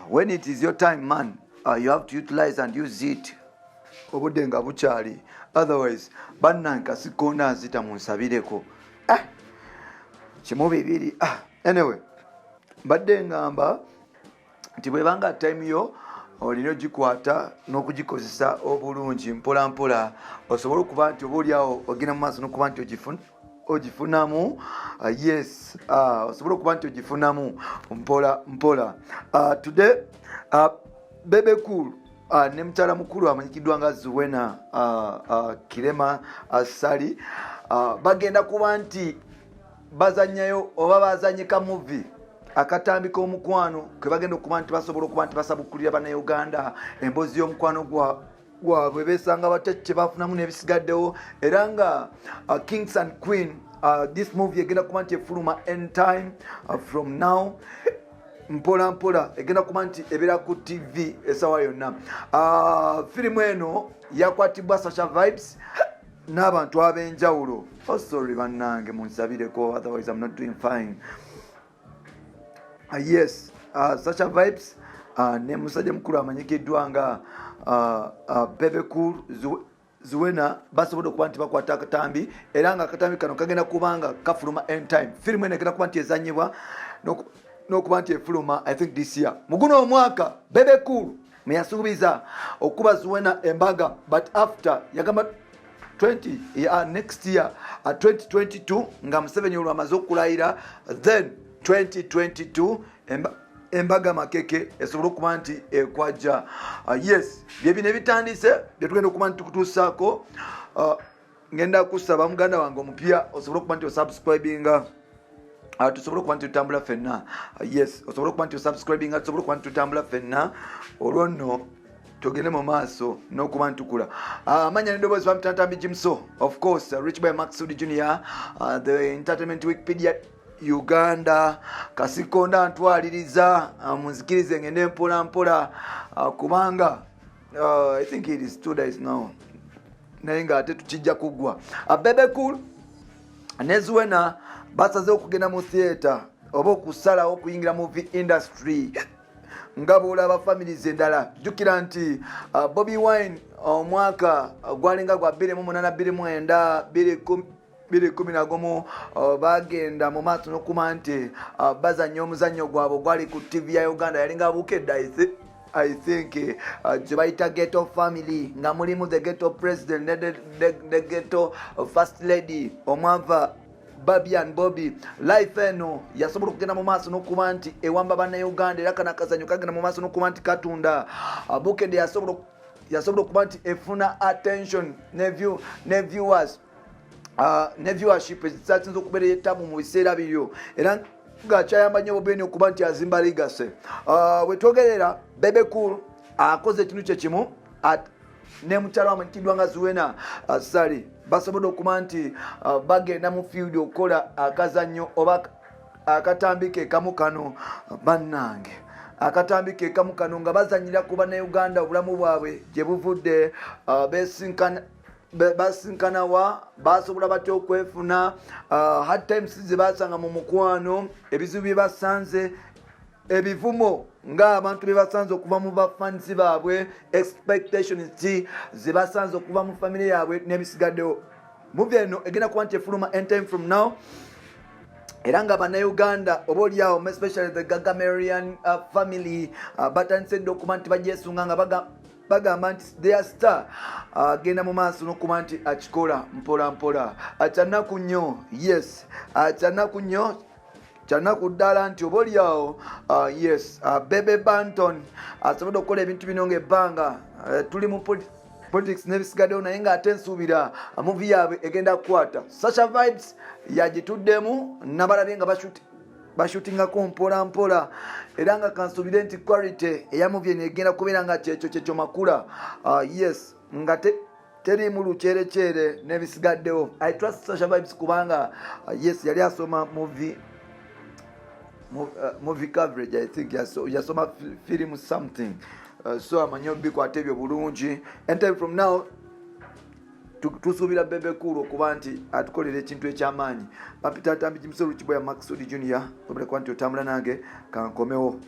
When it is your time, man, you have to utilize and use it. Obudde nga bukyali. Otherwise, bannanka sikona zita munsabireko. Kimu bibiri. Anyway, badde ngamba nti bwebanga time yo olina ogikwata n'okugikozesa obulungi mpola mpola osobola okuba nti oba oliawo ogenda mu maaso n'okuba nti ogifunamu yes osobola okuba nti ogifunamu mpola mpola. Today Bebe Cool ne mukyala mukulu amanyikiddwa nga Zuwena Kirema Sally bagenda kuba nti bazanyayo oba bazanyika movie akatambika omukwano kwe bagenda okuba nti basobola okuba nti basabukulira bannayuganda emboozi y'omukwano gwabwe besanga batecce bafunamu n'ebisigaddewo era nga Kings and Queen this movie egenda kuba nti efuluma anytime from now mpola mpola egenda kuba nti ebeera ku TV esawa yonna. Firimu eno yakwatibwa Sasha Vibes n'abantu ab'enjawulo. Sorry bannange munsabireko, otherwise I'm not doing fine. Yes, Sasha Vibes ne musajja mukulu amanyikiddwa nga Bebe Cool Zuwena basobola okuba nti bakwata akatambi era nga akatambi kano kagenda kubanga kafuluma anytime. Firimu eno egenda kuba nti ezanyibwa n'okuba nti efuluma I think this year. Muguno omwaka Bebe Cool meyasuubiza okuba Zuwena embaga but after yagamba 20 next year 2022 nga Museveni olwo amaze okulayira then 2022 embaga makeke esobola okuba nti ekwaja. Yes, byebino ebitandise byetugenda okuba nti tukutuusaako. Ngenda kusaba muganda wange omupya osobola okuba nti osubscribinga tusobola okuba nti tutambula ffenna. Yes, osobola okuba nti osubscribinga tusobola okuba nti tutambula ffenna olwo nno tugende mu maaso n'okuba ntukula. Amanya n'eddoboozi bamutantambi Jimso, of course, Rich Boy Maxud Jr., the Entertainment Wikipedia Uganda, Kasikonda ntwaliriza munzikirize ngende mpola mpola kubanga I think it is 2 days now naye nga ate tukijja kugwa. Bebe Cool ne Zuwena basaze okugenda mu theatre oba okusalawo okuyingira movie industry nga bw'olaba families endala. Jjukira nti Bobby Wine omwaka gwalinga gwa 2008 2011 bagenda mu maaso n'okuba nti bazannya omuzannyo gwabwe gwali ku TV ya Uganda yalinga bukedde I think gye bayita Ghetto Family nga mulimu the Ghetto President the Ghetto First Lady omwava Babian Bobby. Life eno yasobola okugenda mu maaso n'okuba nti ewamba bannayuganda era kana akazannyo kagenda mu maaso n'okuba nti katunda. Bukedde yasobola okuba nti efuna attention ne viewers ne viewership ezisakinza okubeera etabu mu biseera biryo era ng'akyayamba nnyo Bobeni okuba nti azimba ligase. Wetwogerera Bebe Cool akoze ekintu kye kimu ne mukyala amanyikiddwa nga Zuwena Sally basobola okuba nti bagenda mu field okukola akazannyo oba akatambika ekamu kano bannange akatambika ekamu kano nga bazanyira ku bannayuganda obulamu bwabwe gye buvudde basinkanawa basobola batya okwefuna hard times ze basanga mu mukwano ebizibu bye basanze ebivumo ng'abantu bye basanze okuva mu bafansi baabwe expectations ze basanze okuva mu family yaabwe n'ebisigaddewo. Movie eno egenda kuba nti efuluma anytime from now era nga bannayuganda oba oliawo especially the Gagamarian family batandise dde okuba nti bagyesunga nga bagamba nti their star agenda mu maaso n'okuba nti akikola mpola mpola. Kyanaku nnyo, yes, kyanaku nnyo, kyanaku ddala nti oba oliawo yes Bebe Banton asobodde okukola ebintu bino ng'ebbanga tuli mu politics n'ebisigaddewo naye ng'ate nsuubira movie yaabwe egenda kukwata. Sasha Vibes yagituddemu nabalabye nga bashutingako mpola mpola era nga kansuubire nti quality eya movie eno egenda kubeera nga kyekyo makula. Yes, nga terimu lucerecere n'ebisigaddewo. I trust Sasha Vibes kubanga yes yali asoma movie coverage. I think yasoma film something so amanyi obikwata ebyo bulungi. And time from now tusuubira Bebe Cool okuba nti atukolera ekintu eky'amaanyi. Papita Tambi Jimso Rich Boy Maxud Jr. Obulekwa nti otambula nange kankomewo.